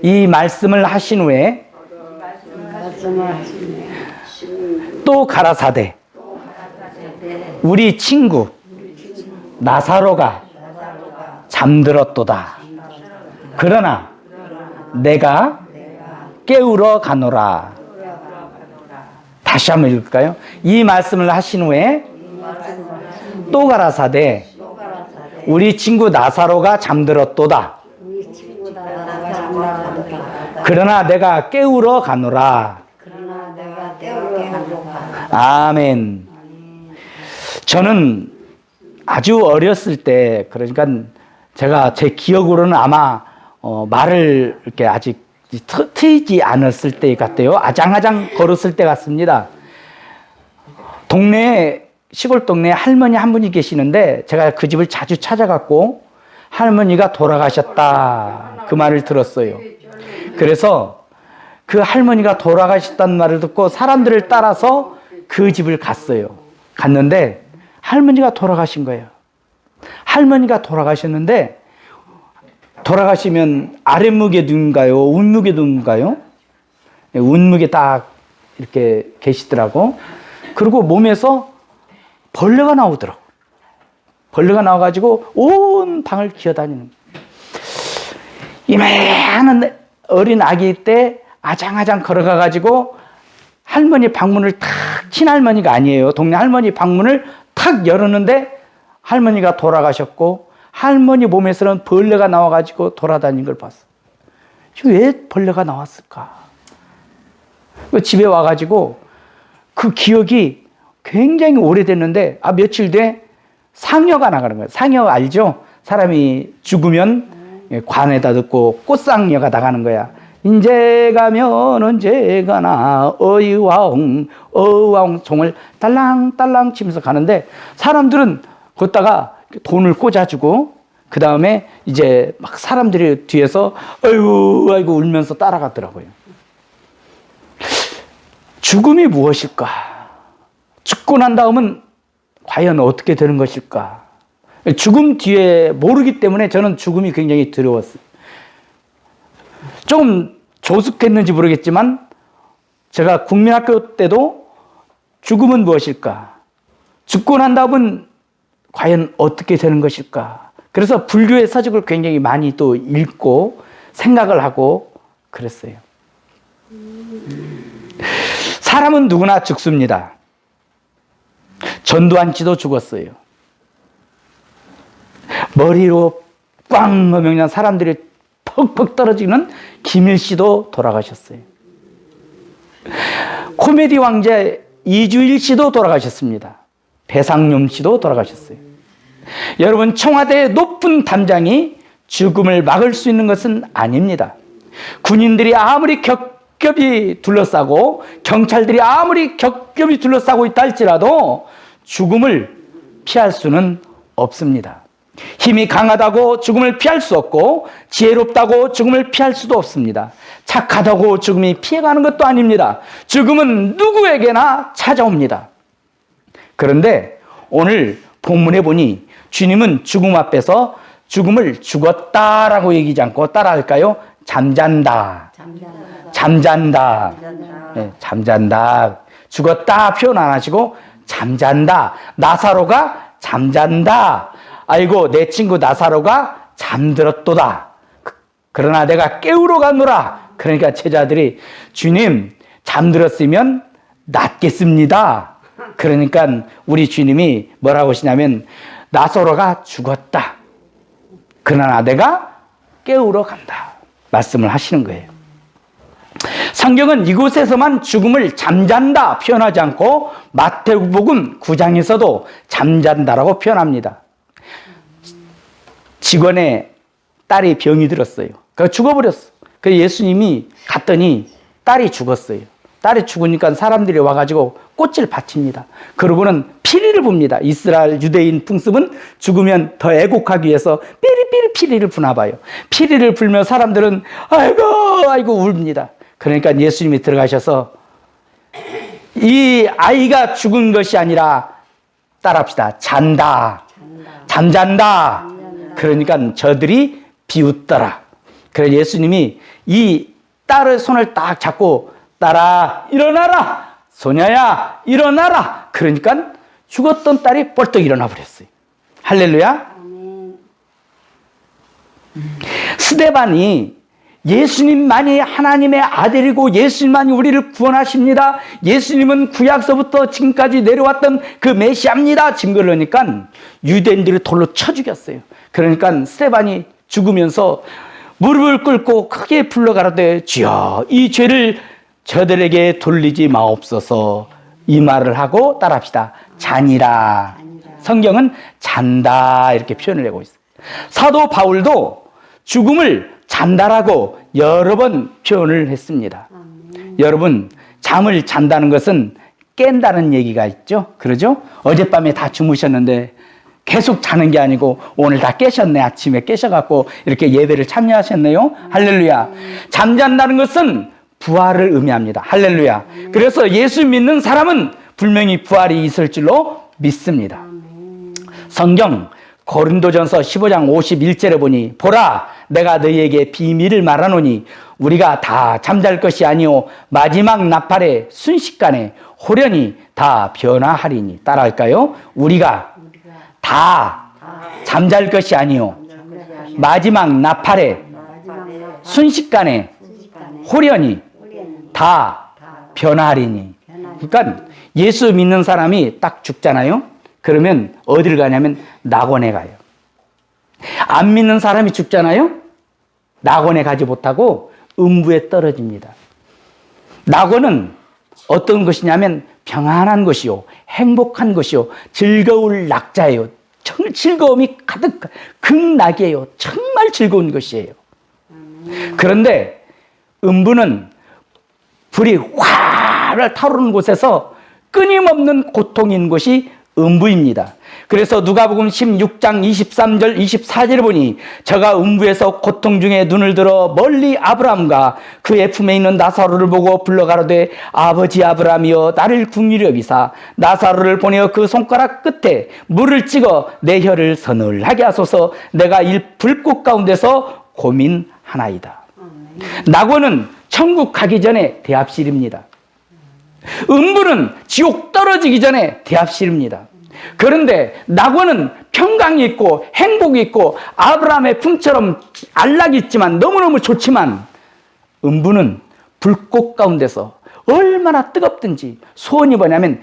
이 말씀을 하신 후에 또 가라사대 우리 친구 나사로가 잠들었도다. 그러나 내가 깨우러 가노라. 다시 한번 읽을까요? 이 말씀을 하신 후에 또 가라사대 우리 친구 나사로가 잠들었도다. 그러나 내가 깨우러 가노라. 아멘. 저는 아주 어렸을 때, 그러니까 제가 제 기억으로는 아마 말을 이렇게 아직 트이지 않았을 때 같아요. 아장아장 걸었을 때 같습니다. 시골 동네에 할머니 한 분이 계시는데 제가 그 집을 자주 찾아갔고 할머니가 돌아가셨다 그 말을 들었어요. 그래서 그 할머니가 돌아가셨다는 말을 듣고 사람들을 따라서 그 집을 갔어요. 갔는데 할머니가 돌아가신 거예요. 할머니가 돌아가셨는데 돌아가시면 아랫목에 누운가요? 운목에 누운가요? 운목에 딱 이렇게 계시더라고. 그리고 몸에서 벌레가 나오더라고. 벌레가 나와가지고 온 방을 기어다니는 거예요. 이만한 어린 아기 때 아장아장 걸어가가지고 할머니 방문을 탁, 친할머니가 아니에요. 동네 할머니 방문을 탁 열었는데 할머니가 돌아가셨고 할머니 몸에서는 벌레가 나와가지고 돌아다니는 걸 봤어. 왜 벌레가 나왔을까? 집에 와가지고 그 기억이 굉장히 오래됐는데 며칠 뒤에 상여가 나가는 거예요. 상여 알죠? 사람이 죽으면 관에다 넣고 꽃상여가 나가는 거야. 인제 가면 언제 가나 어이와옹 어와옹 종을 딸랑딸랑 치면서 가는데 사람들은 걷다가 돈을 꽂아주고 그 다음에 이제 막 사람들이 뒤에서 아이고 아이고 울면서 따라가더라고요. 죽음이 무엇일까? 죽고 난 다음은 과연 어떻게 되는 것일까? 죽음 뒤에 모르기 때문에 저는 죽음이 굉장히 두려웠어요. 조금 조숙했는지 모르겠지만 제가 국민학교 때도 죽음은 무엇일까? 죽고 난 다음은 과연 어떻게 되는 것일까? 그래서 불교의 서적을 굉장히 많이 또 읽고 생각을 하고 그랬어요. 사람은 누구나 죽습니다. 전두환 씨도 죽었어요. 머리로 꽝 하면 사람들이 퍽퍽 떨어지는 김일 씨도 돌아가셨어요. 코미디 왕자 이주일 씨도 돌아가셨습니다. 배상용 씨도 돌아가셨어요. 여러분, 청와대의 높은 담장이 죽음을 막을 수 있는 것은 아닙니다. 군인들이 아무리 겹겹이 둘러싸고 경찰들이 아무리 겹겹이 둘러싸고 있다 할지라도 죽음을 피할 수는 없습니다. 힘이 강하다고 죽음을 피할 수 없고 지혜롭다고 죽음을 피할 수도 없습니다. 착하다고 죽음이 피해가는 것도 아닙니다. 죽음은 누구에게나 찾아옵니다. 그런데 오늘 본문에 보니 주님은 죽음 앞에서 죽음을 죽었다라고 얘기하지 않고 따라할까요? 잠잔다. 잠잔다. 네, 잠잔다. 죽었다 표현 안 하시고 잠잔다. 나사로가 잠잔다. 아이고 내 친구 나사로가 잠들었도다. 그러나 내가 깨우러 가노라. 그러니까 제자들이 주님 잠들었으면 낫겠습니다. 그러니까 우리 주님이 뭐라고 하시냐면 나사로가 죽었다. 그러나 내가 깨우러 간다. 말씀을 하시는 거예요. 성경은 이곳에서만 죽음을 잠잔다 표현하지 않고 마태복음 9장에서도 잠잔다라고 표현합니다. 직원의 딸이 병이 들었어요. 그래서 죽어버렸어. 그래서 예수님이 갔더니 딸이 죽었어요. 딸이 죽으니까 사람들이 와가지고 꽃을 바칩니다. 그러고는 피리를 붑니다. 이스라엘 유대인 풍습은 죽으면 더 애곡하기 위해서 삐리삐리 피리를 부나 봐요. 피리를 불며 사람들은 아이고 아이고 웁니다. 그러니까 예수님이 들어가셔서 이 아이가 죽은 것이 아니라 따라합시다. 잔다. 잠잔다. 그러니까 저들이 비웃더라. 그래서 예수님이 이 딸의 손을 딱 잡고 딸아 일어나라, 소녀야 일어나라. 그러니까 죽었던 딸이 벌떡 일어나 버렸어요. 할렐루야. 스데반이 예수님만이 하나님의 아들이고 예수님만이 우리를 구원하십니다, 예수님은 구약서부터 지금까지 내려왔던 그 메시아입니다 증거를 하니까 유대인들이 돌로 쳐 죽였어요. 그러니까 스데반이 죽으면서 무릎을 꿇고 크게 불러가라되 주여 이 죄를 저들에게 돌리지 마옵소서. 이 말을 하고 따라합시다. 자니라. 성경은 잔다 이렇게 표현을 하고 있어요. 사도 바울도 죽음을 잔다라고 여러 번 표현을 했습니다. 여러분, 잠을 잔다는 것은 깬다는 얘기가 있죠. 그러죠? 어젯밤에 다 주무셨는데 계속 자는 게 아니고 오늘 다 깨셨네. 아침에 깨셔갖고 이렇게 예배를 참여하셨네요. 할렐루야. 잠잔다는 것은 부활을 의미합니다. 할렐루야. 그래서 예수 믿는 사람은 분명히 부활이 있을 줄로 믿습니다. 성경 고린도전서 15장 51절에 보니 보라 내가 너희에게 비밀을 말하노니 우리가 다 잠잘 것이 아니오 마지막 나팔에 순식간에 호련히 다 변화하리니. 따라할까요? 우리가 다 잠잘 것이 아니오 마지막 나팔에 순식간에 호련히 다 변화하리니. 그러니까 예수 믿는 사람이 딱 죽잖아요. 그러면 어디를 가냐면 낙원에 가요. 안 믿는 사람이 죽잖아요. 낙원에 가지 못하고 음부에 떨어집니다. 낙원은 어떤 것이냐면 평안한 것이요, 행복한 것이요, 즐거울 낙자예요. 즐거움이 가득 극락이에요. 정말 즐거운 것이에요. 그런데 음부는 불이 활활 타오르는 곳에서 끊임없는 고통인 곳이 음부입니다. 그래서 누가복음 16장 23절 24절에 보니 저가 음부에서 고통 중에 눈을 들어 멀리 아브라함과 그의 품에 있는 나사로를 보고 불러가로되 아버지 아브라함이여 나를 긍휼히 여기사 나사로를 보내어 그 손가락 끝에 물을 찍어 내 혀를 서늘하게 하소서. 내가 이 불꽃 가운데서 고민하나이다. 낙원은 천국 가기 전에 대합실입니다. 음부는 지옥 떨어지기 전에 대합실입니다. 그런데 낙원은 평강이 있고 행복이 있고 아브라함의 품처럼 안락이 있지만 너무너무 좋지만 음부는 불꽃 가운데서 얼마나 뜨겁든지 소원이 뭐냐면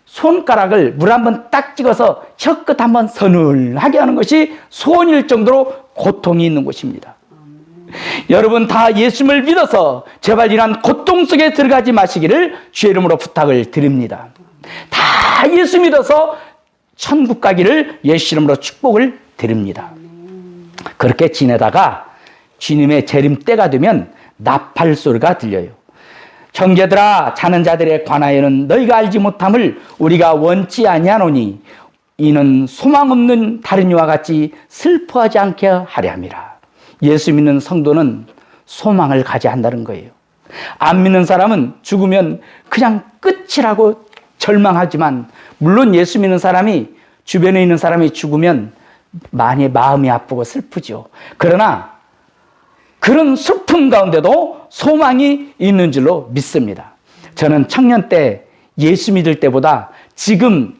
손가락을 물 한번 딱 찍어서 혀끝 한번 서늘하게 하는 것이 소원일 정도로 고통이 있는 곳입니다. 여러분 다 예수님을 믿어서 제발 이러한 고통 속에 들어가지 마시기를 주의 이름으로 부탁을 드립니다. 다 예수 믿어서 천국 가기를 예수 이름으로 축복을 드립니다. 그렇게 지내다가 주님의 재림 때가 되면 나팔 소리가 들려요. 형제들아 자는 자들에 관하여는 너희가 알지 못함을 우리가 원치 아니하노니 이는 소망 없는 다른 이와 같이 슬퍼하지 않게 하려 함이라. 예수 믿는 성도는 소망을 가져야 한다는 거예요. 안 믿는 사람은 죽으면 그냥 끝이라고 절망하지만 물론 예수 믿는 사람이 주변에 있는 사람이 죽으면 많이 마음이 아프고 슬프죠. 그러나 그런 슬픔 가운데도 소망이 있는 줄로 믿습니다. 저는 청년 때 예수 믿을 때보다 지금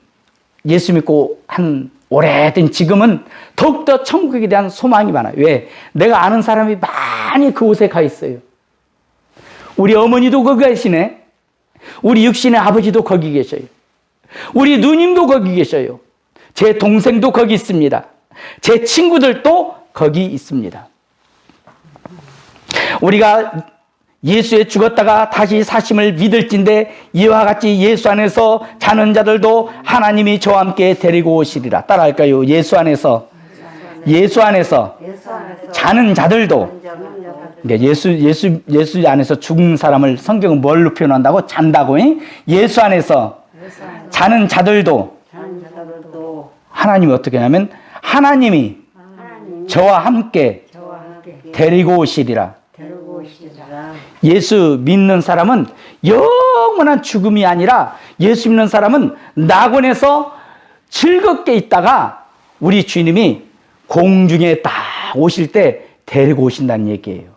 예수 믿고 한 오래된 지금은 더욱더 천국에 대한 소망이 많아요. 왜? 내가 아는 사람이 많이 그곳에 가 있어요. 우리 어머니도 거기 계시네. 우리 육신의 아버지도 거기 계셔요. 우리 누님도 거기 계셔요. 제 동생도 거기 있습니다. 제 친구들도 거기 있습니다. 우리가 예수에 죽었다가 다시 사심을 믿을진데 이와 같이 예수 안에서 자는 자들도 하나님이 저와 함께 데리고 오시리라. 따라할까요? 예수 안에서 자는 자들도. 예수 안에서 죽은 사람을 성경은 뭘로 표현한다고? 잔다고. 예수 안에서 자는 자들도 하나님이 어떻게 하냐면 하나님이 저와 함께 데리고 오시리라. 예수 믿는 사람은 영원한 죽음이 아니라 예수 믿는 사람은 낙원에서 즐겁게 있다가 우리 주님이 공중에 딱 오실 때 데리고 오신다는 얘기예요.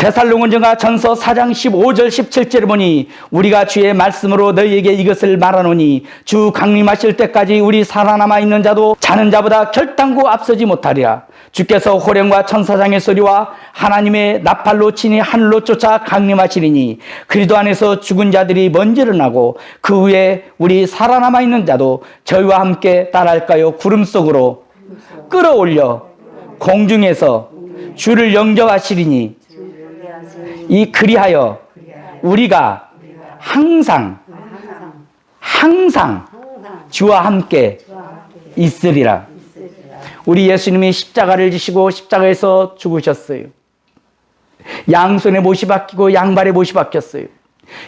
데살로니가 전서 4장 15절 17절을 보니 우리가 주의 말씀으로 너희에게 이것을 말하노니 주 강림하실 때까지 우리 살아남아 있는 자도 자는 자보다 결단코 앞서지 못하리라. 주께서 호령과 천사장의 소리와 하나님의 나팔로 친히 하늘로 쫓아 강림하시리니 그리스도 안에서 죽은 자들이 먼저 일어나고 그 후에 우리 살아남아 있는 자도 저희와 함께 따라할까요? 구름 속으로 끌어올려 공중에서 주를 영접하시리니 이 그리하여 우리가 항상 주와 함께 있으리라. 우리 예수님이 십자가를 지시고 십자가에서 죽으셨어요. 양손에 못이 박히고 양발에 못이 박혔어요.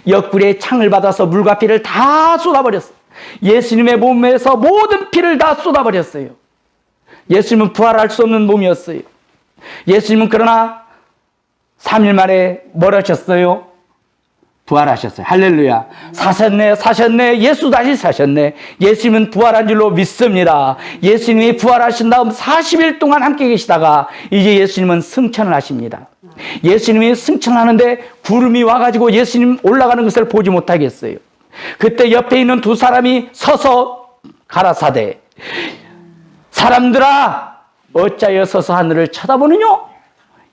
옆구리에 창을 받아서 물과 피를 다 쏟아버렸어요. 예수님의 몸에서 모든 피를 다 쏟아버렸어요. 예수님은 부활할 수 없는 몸이었어요. 예수님은 그러나 3일 만에 뭘 하셨어요? 부활하셨어요. 할렐루야. 사셨네. 예수 다시 사셨네. 예수님은 부활한 줄로 믿습니다. 예수님이 부활하신 다음 40일 동안 함께 계시다가 이제 예수님은 승천을 하십니다. 예수님이 승천하는데 구름이 와가지고 예수님 올라가는 것을 보지 못하겠어요. 그때 옆에 있는 두 사람이 서서 가라사대 사람들아 어찌하여 서서 하늘을 쳐다보느냐?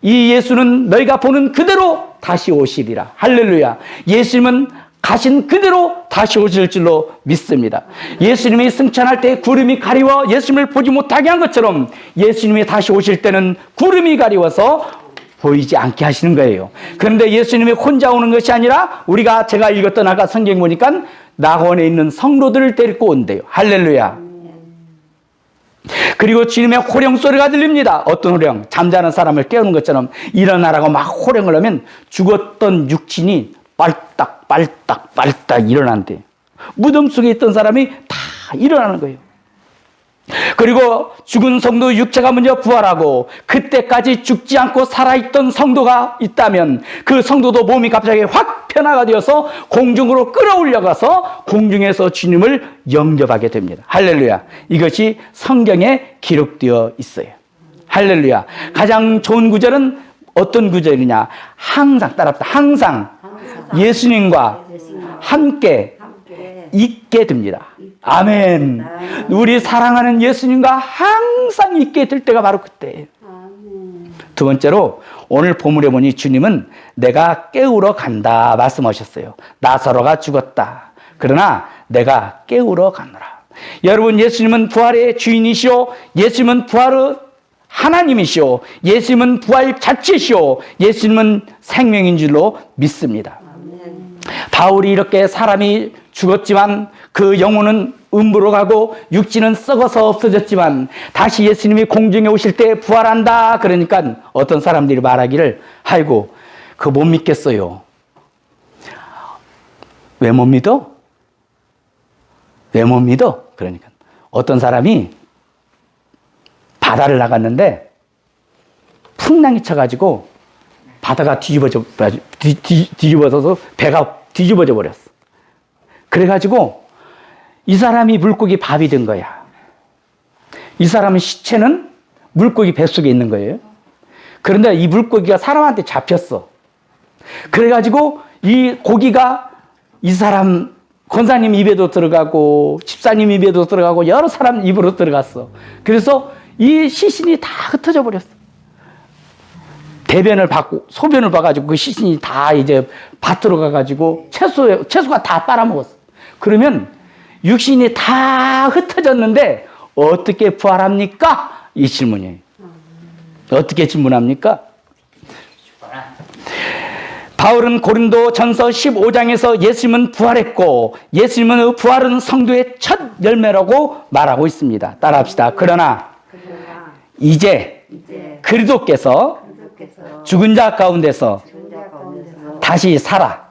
이 예수는 너희가 보는 그대로 다시 오시리라. 할렐루야. 예수님은 가신 그대로 다시 오실 줄로 믿습니다. 예수님이 승천할 때 구름이 가리워 예수님을 보지 못하게 한 것처럼 예수님이 다시 오실 때는 구름이 가리워서 보이지 않게 하시는 거예요. 그런데 예수님이 혼자 오는 것이 아니라 제가 읽었던 아까 성경 보니까 낙원에 있는 성도들을 데리고 온대요. 할렐루야. 그리고 주님의 호령 소리가 들립니다. 어떤 호령? 잠자는 사람을 깨우는 것처럼 일어나라고 막 호령을 하면 죽었던 육신이 빨딱 일어난대요. 무덤 속에 있던 사람이 다 일어나는 거예요. 그리고 죽은 성도 육체가 먼저 부활하고 그때까지 죽지 않고 살아있던 성도가 있다면 그 성도도 몸이 갑자기 확 변화가 되어서 공중으로 끌어올려가서 공중에서 주님을 영접하게 됩니다. 할렐루야. 이것이 성경에 기록되어 있어요. 할렐루야. 가장 좋은 구절은 어떤 구절이냐? 항상 따라합시다. 항상 예수님과 함께 있게 됩니다. 아멘. 우리 사랑하는 예수님과 항상 있게 될 때가 바로 그때예요. 두 번째로 오늘 본문에 보니 주님은 내가 깨우러 간다 말씀하셨어요. 나사로가 죽었다. 그러나 내가 깨우러 가노라. 여러분, 예수님은 부활의 주인이시오. 예수님은 부활의 하나님이시오. 예수님은 부활 자체시오. 예수님은 생명인 줄로 믿습니다. 바울이 이렇게 사람이 죽었지만 그 영혼은 음부로 가고 육신은 썩어서 없어졌지만 다시 예수님이 공중에 오실 때 부활한다. 그러니까 어떤 사람들이 말하기를 아이고 그거 못 믿겠어요. 왜 못 믿어? 왜 못 믿어? 그러니까 어떤 사람이 바다를 나갔는데 풍랑이 쳐가지고 바다가 뒤집어져서 배가 뒤집어져 버렸어. 그래가지고 이 사람이 물고기 밥이 된 거야. 이 사람의 시체는 물고기 뱃속에 있는 거예요. 그런데 이 물고기가 사람한테 잡혔어. 그래가지고 이 고기가 이 사람 권사님 입에도 들어가고 집사님 입에도 들어가고 여러 사람 입으로 들어갔어. 그래서 이 시신이 다 흩어져 버렸어. 대변을 받고 소변을 봐가지고 그 시신이 다 이제 밭으로 가가지고 채소가 다 빨아먹었어. 그러면 육신이 다 흩어졌는데 어떻게 부활합니까? 이 질문이에요. 어떻게 질문합니까? 바울은 고린도 전서 15장에서 예수님은 부활했고 예수님은 부활은 성도의 첫 열매라고 말하고 있습니다. 따라합시다. 그러나 이제 그리스도께서 죽은 자 가운데서 다시 살아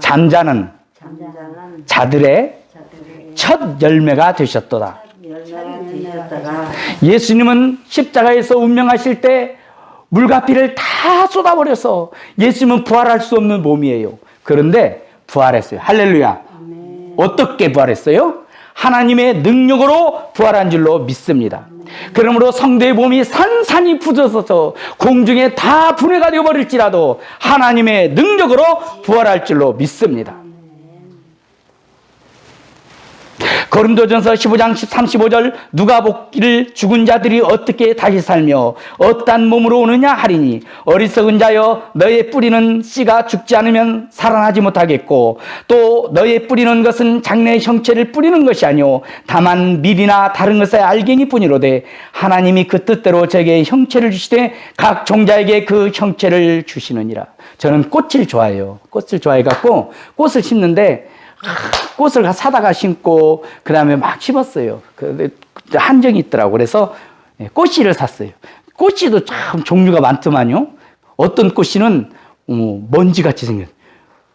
잠자는 자들의 첫 열매가 되셨도다. 예수님은 십자가에서 운명하실 때 물과 피를 다 쏟아버려서 예수님은 부활할 수 없는 몸이에요. 그런데 부활했어요. 할렐루야. 어떻게 부활했어요? 하나님의 능력으로 부활한 줄로 믿습니다. 그러므로 성도의 몸이 산산이 부서져서 공중에 다 분해가 되어버릴지라도 하나님의 능력으로 부활할 줄로 믿습니다. 고린도전서 15장 35절 누가 보기를 죽은 자들이 어떻게 다시 살며 어떠한 몸으로 오느냐 하리니 어리석은 자여 너의 뿌리는 씨가 죽지 않으면 살아나지 못하겠고 또 너의 뿌리는 것은 장래의 형체를 뿌리는 것이 아니오 다만 밀이나 다른 것의 알갱이 뿐이로되 하나님이 그 뜻대로 저에게 형체를 주시되 각 종자에게 그 형체를 주시느니라. 저는 꽃을 좋아해요. 꽃을 좋아해갖고 꽃을 심는데 꽃을 사다가 심고 그 다음에 막 심었어요. 한정이 있더라고. 그래서 꽃씨를 샀어요. 꽃씨도 참 종류가 많더만요. 어떤 꽃씨는 먼지같이 생겼어요.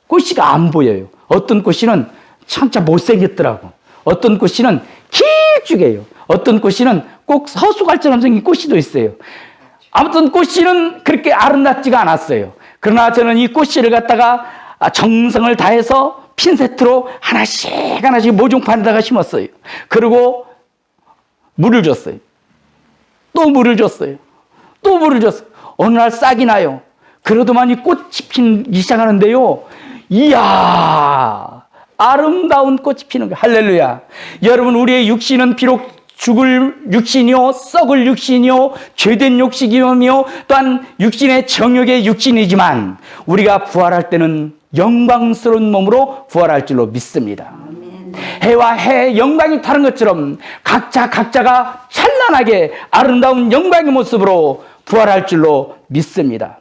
꽃씨가 안 보여요. 어떤 꽃씨는 진짜 못생겼더라고. 어떤 꽃씨는 길쭉해요. 어떤 꽃씨는 꼭 서수갈처럼 생긴 꽃씨도 있어요. 아무튼 꽃씨는 그렇게 아름답지가 않았어요. 그러나 저는 이 꽃씨를 갖다가 정성을 다해서 핀세트로 하나씩 모종판에다가 심었어요. 그리고 물을 줬어요. 또 물을 줬어요. 또 물을 줬어요. 어느 날 싹이 나요. 그러더만 이 꽃이 피기 시작하는데요. 이야, 아름다운 꽃이 피는 거예요. 할렐루야. 여러분, 우리의 육신은 비록 죽을 육신이요, 썩을 육신이요, 죄된 육신이며 또한 육신의 정욕의 육신이지만 우리가 부활할 때는 영광스러운 몸으로 부활할 줄로 믿습니다. 해와 해의 영광이 다른 것처럼 각자가 찬란하게 아름다운 영광의 모습으로 부활할 줄로 믿습니다.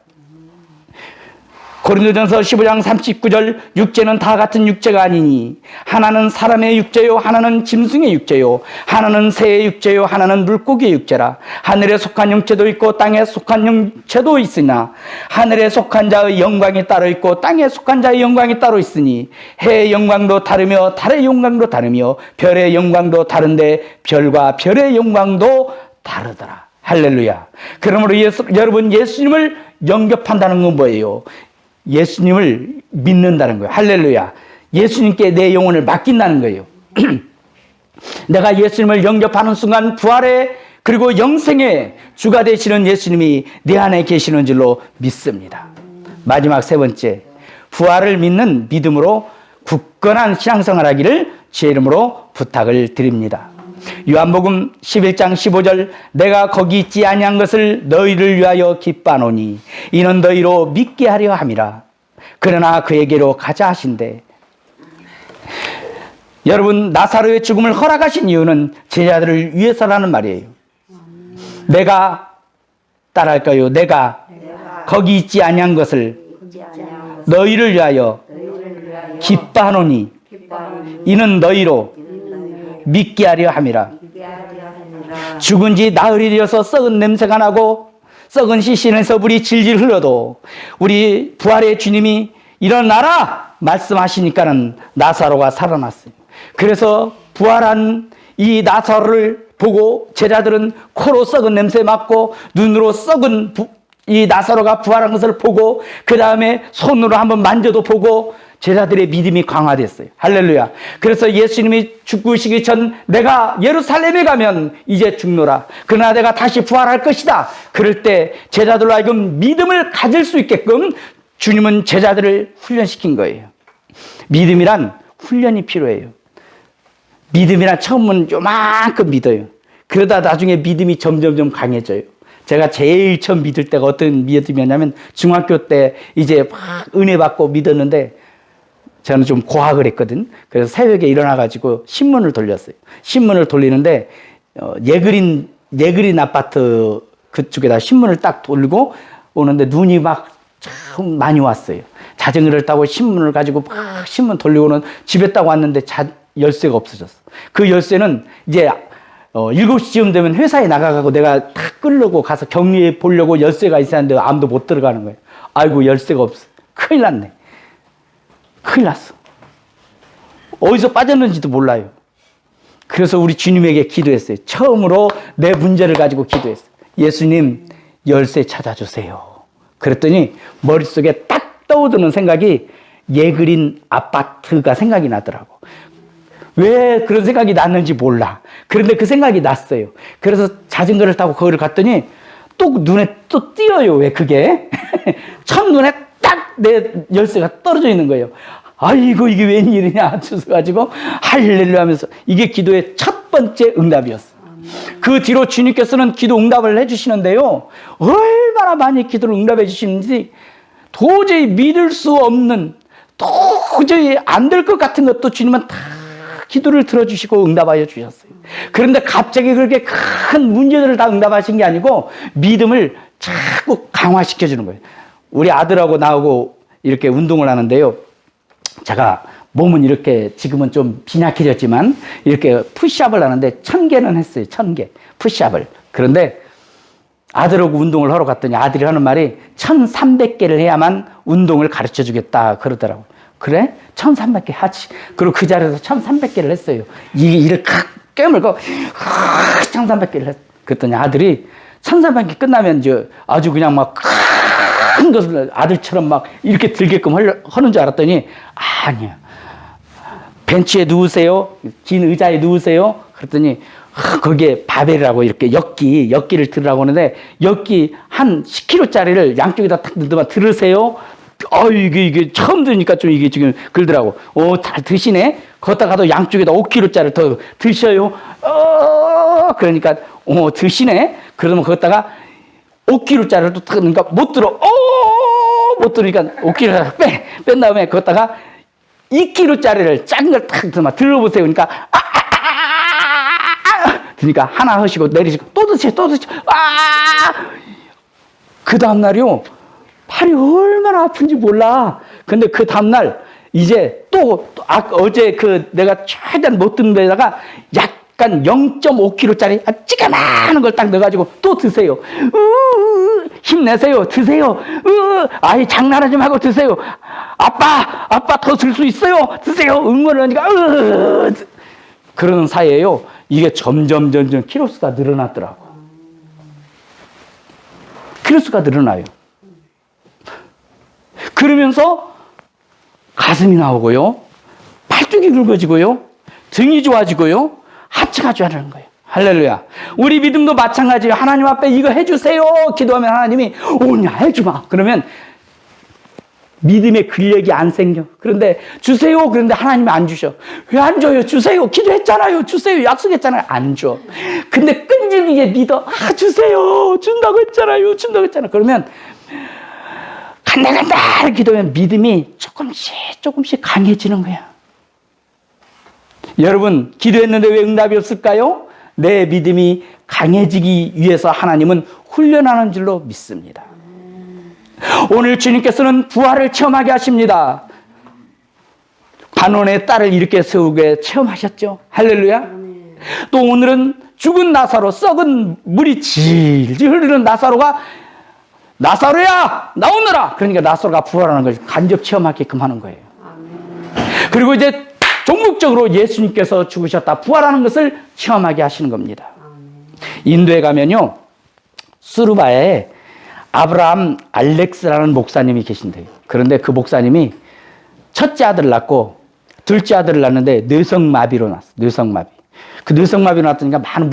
고린도전서 15장 39절 육체는 다 같은 육체가 아니니 하나는 사람의 육체요 하나는 짐승의 육체요 하나는 새의 육체요 하나는 물고기의 육체라. 하늘에 속한 형체도 있고 땅에 속한 형체도 있으나 하늘에 속한 자의 영광이 따로 있고 땅에 속한 자의 영광이 따로 있으니 해의 영광도 다르며 달의 영광도 다르며 별의 영광도 다른데 별과 별의 영광도 다르더라. 할렐루야. 그러므로 여러분 예수님을 영접한다는 건 뭐예요? 예수님을 믿는다는 거예요. 할렐루야. 예수님께 내 영혼을 맡긴다는 거예요. 내가 예수님을 영접하는 순간 부활의 그리고 영생의 주가 되시는 예수님이 내 안에 계시는 줄로 믿습니다. 마지막 세 번째, 부활을 믿는 믿음으로 굳건한 신앙생활 하기를 주의 이름으로 부탁을 드립니다. 요한복음 11장 15절 내가 거기 있지 아니한 것을 너희를 위하여 기뻐하노니 이는 너희로 믿게 하려 함이라. 그러나 그에게로 가자 하신대. 여러분, 나사로의 죽음을 허락하신 이유는 제자들을 위해서라는 말이에요. 내가 따라할까요? 내가 거기 있지 아니한 것을 너희를 위하여 기뻐하노니 이는 너희로 믿게 하려 함이라. 죽은 지 나흘이 되어서 썩은 냄새가 나고 썩은 시신에서 불이 질질 흘러도 우리 부활의 주님이 일어나라 말씀하시니까는 나사로가 살아났어요. 그래서 부활한 이 나사로를 보고 제자들은 코로 썩은 냄새 맡고 눈으로 썩은 이 나사로가 부활한 것을 보고 그 다음에 손으로 한번 만져도 보고 제자들의 믿음이 강화됐어요. 할렐루야. 그래서 예수님이 죽으시기 전 내가 예루살렘에 가면 이제 죽노라. 그러나 내가 다시 부활할 것이다. 그럴 때 제자들로 하여금 믿음을 가질 수 있게끔 주님은 제자들을 훈련시킨 거예요. 믿음이란 훈련이 필요해요. 믿음이란 처음은 요만큼 믿어요. 그러다 나중에 믿음이 점점 강해져요. 제가 제일 처음 믿을 때가 어떤 믿음이었냐면 중학교 때 이제 막 은혜 받고 믿었는데 저는 좀 고학을 했거든. 그래서 새벽에 일어나가지고 신문을 돌렸어요. 신문을 돌리는데 예그린 아파트 그쪽에다 신문을 딱 돌리고 오는데 눈이 막 참 많이 왔어요. 자전거를 타고 신문을 가지고 막 신문 돌리고는 집에 딱 왔는데 열쇠가 없어졌어. 그 열쇠는 이제 7시쯤 되면 회사에 나가고 내가 딱 끌려고 가서 격리해 보려고 열쇠가 있었는데 아무도 못 들어가는 거예요. 아이고 열쇠가 없어. 큰일 났네. 큰일 났어. 어디서 빠졌는지도 몰라요. 그래서 우리 주님에게 기도했어요. 처음으로 내 문제를 가지고 기도했어요. 예수님 열쇠 찾아주세요. 그랬더니 머릿속에 딱 떠오르는 생각이 예그린 아파트가 생각이 나더라고. 왜 그런 생각이 났는지 몰라. 그런데 그 생각이 났어요. 그래서 자전거를 타고 거기를 갔더니 또 눈에 또 띄어요. 왜 그게? 첫눈에 딱 내 열쇠가 떨어져 있는 거예요. 아이고 이게 웬일이냐 싶어가지고 할렐루야 하면서 이게 기도의 첫 번째 응답이었어요. 그 뒤로 주님께서는 기도 응답을 해주시는데요. 얼마나 많이 기도를 응답해 주시는지 도저히 믿을 수 없는, 도저히 안 될 것 같은 것도 주님은 다 기도를 들어주시고 응답하여 주셨어요. 그런데 갑자기 그렇게 큰 문제들을 다 응답하신 게 아니고 믿음을 자꾸 강화시켜 주는 거예요. 우리 아들하고 나하고 이렇게 운동을 하는데요. 제가 몸은 이렇게 지금은 좀 빈약해졌지만 이렇게 푸시업을 하는데 1000개는 했어요. 1000개 푸시업을. 그런데 아들하고 운동을 하러 갔더니 아들이 하는 말이 1300개를 해야만 운동을 가르쳐 주겠다 그러더라고요. 그래? 1300개 하지. 그리고 그 자리에서 1300개를 했어요. 이를 깨물고 1300개를 했. 그랬더니 아들이 1300개 끝나면 아주 그냥 막 큰 것을 아들처럼 막 이렇게 들게끔 하는 줄 알았더니 아니야. 벤치에 누우세요. 긴 의자에 누우세요. 그랬더니 거기에 바벨이라고 이렇게 역기를 들으라고 하는데 역기 한 10kg짜리를 양쪽에다 탁 넣어만 들으세요. 이게 처음 들으니까 좀 이게 지금 그러더라고. 잘 드시네. 걷다가도 양쪽에다 5kg짜리를 더 드셔요. 그러니까 드시네. 그러면 걷다가 5kg짜리를 또 그러니까 못 들어. 못 들으니까 5kg 뺀 다음에 걷다가 2kg짜리를 작은 걸 탁 들어보세요. 그러니까 그러니까 하나 하시고 내리시고 또 드세요. 그 다음날이요. 팔이 얼마나 아픈지 몰라. 근데 그 다음날 이제 어제 내가 최대한 못 듣는 데다가 약간 0.5kg짜리 찌그마한 걸 딱 넣어가지고 또 드세요. 힘내세요. 드세요. 아이 장난하지 말고 드세요. 아빠 더 들 수 있어요. 드세요. 응원을 하니까 그러는 사이에요. 이게 점점 키로수가 늘어났더라고. 키로수가 늘어나요. 그러면서 가슴이 나오고요. 팔뚝이 굵어지고요. 등이 좋아지고요. 하체가 좋아지는 거예요. 할렐루야. 우리 믿음도 마찬가지예요. 하나님 앞에 이거 해주세요. 기도하면 하나님이 오냐 해주마. 그러면 믿음의 근력이 안 생겨. 그런데 주세요. 그런데 하나님이 안 주셔. 왜 안 줘요? 주세요. 기도했잖아요. 주세요. 약속했잖아요. 안 줘. 근데 끈질기게 믿어. 주세요. 준다고 했잖아요. 그러면 간다 기도하면 믿음이 조금씩 강해지는 거야. 여러분 기도했는데 왜 응답이 없을까요? 내 믿음이 강해지기 위해서 하나님은 훈련하는 줄로 믿습니다. 오늘 주님께서는 부활을 체험하게 하십니다. 반원의 딸을 이렇게 세우게 체험하셨죠. 할렐루야. 또 오늘은 죽은 나사로, 썩은 물이 질질 흐르는 나사로가 나사로야 나오너라. 그러니까 나사로가 부활하는 걸 간접 체험하게끔 하는 거예요. 그리고 이제 종목적으로 예수님께서 죽으셨다 부활하는 것을 체험하게 하시는 겁니다. 인도에 가면요 수르바에 아브라함 알렉스라는 목사님이 계신대요. 그런데 그 목사님이 첫째 아들을 낳고 둘째 아들을 낳는데 뇌성마비로 낳았어. 뇌성마비. 그 뇌성마비로 낳았으니까 많은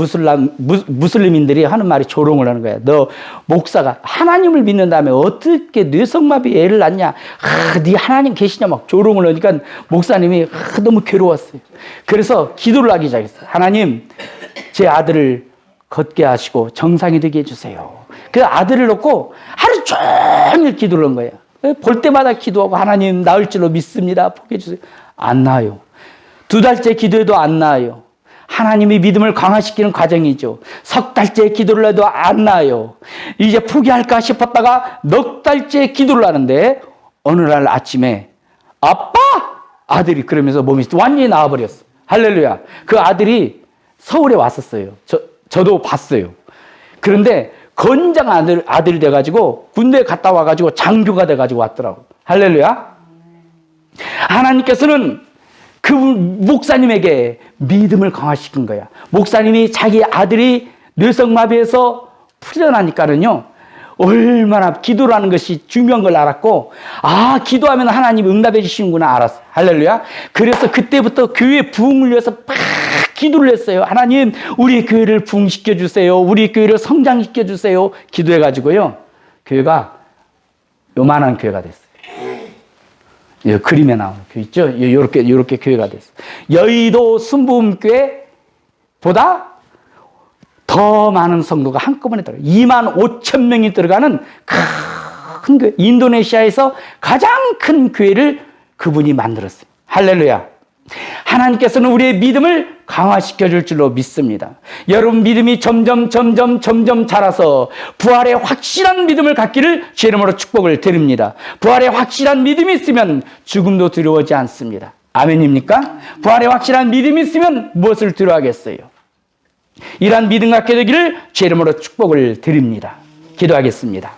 무슬림인들이 하는 말이 조롱을 하는 거야. 너 목사가 하나님을 믿는 다음에 어떻게 뇌성마비 애를 낳냐? 네 하나님 계시냐? 막 조롱을 하니까 목사님이 너무 괴로웠어요. 그래서 기도를 하기 시작했어요. 하나님, 제 아들을 걷게 하시고 정상이 되게 해주세요. 그 아들을 놓고 하루 종일 기도를 한 거예요. 볼 때마다 기도하고 하나님 나을 줄로 믿습니다. 포기해 주세요. 안 나아요. 2달째 기도해도 안 나아요. 하나님이 믿음을 강화시키는 과정이죠. 3달째 기도를 해도 안 나아요. 이제 포기할까 싶었다가 넉 달째 기도를 하는데 어느 날 아침에 아빠! 아들이 그러면서 몸이 완전히 나와버렸어. 할렐루야. 그 아들이 서울에 왔었어요. 저도 봤어요. 그런데 건장 아들 돼가지고 군대에 갔다 와가지고 장교가 돼가지고 왔더라고. 할렐루야. 하나님께서는 그 목사님에게 믿음을 강화시킨 거야. 목사님이 자기 아들이 뇌성마비에서 풀려나니까는요 얼마나 기도라는 것이 중요한 걸 알았고, 아, 기도하면 하나님 응답해 주시는구나 알았어. 할렐루야. 그래서 그때부터 교회 부흥을 위해서 막 기도를 했어요. 하나님, 우리 교회를 부흥시켜 주세요. 우리 교회를 성장시켜 주세요. 기도해가지고요. 교회가 요만한 교회가 됐어요. 이 그림에 나오는 교회 있죠? 요렇게 교회가 됐어요. 여의도 순복음교회보다 더 많은 성도가 한꺼번에 들어가요. 25,000명이 들어가는 큰 교회. 인도네시아에서 가장 큰 교회를 그분이 만들었어요. 할렐루야. 하나님께서는 우리의 믿음을 강화시켜 줄 줄로 믿습니다. 여러분 믿음이 점점 자라서 부활의 확실한 믿음을 갖기를 주 이름으로 축복을 드립니다. 부활의 확실한 믿음이 있으면 죽음도 두려워하지 않습니다. 아멘입니까? 부활의 확실한 믿음이 있으면 무엇을 두려워하겠어요? 이러한 믿음 갖게 되기를 주 이름으로 축복을 드립니다. 기도하겠습니다.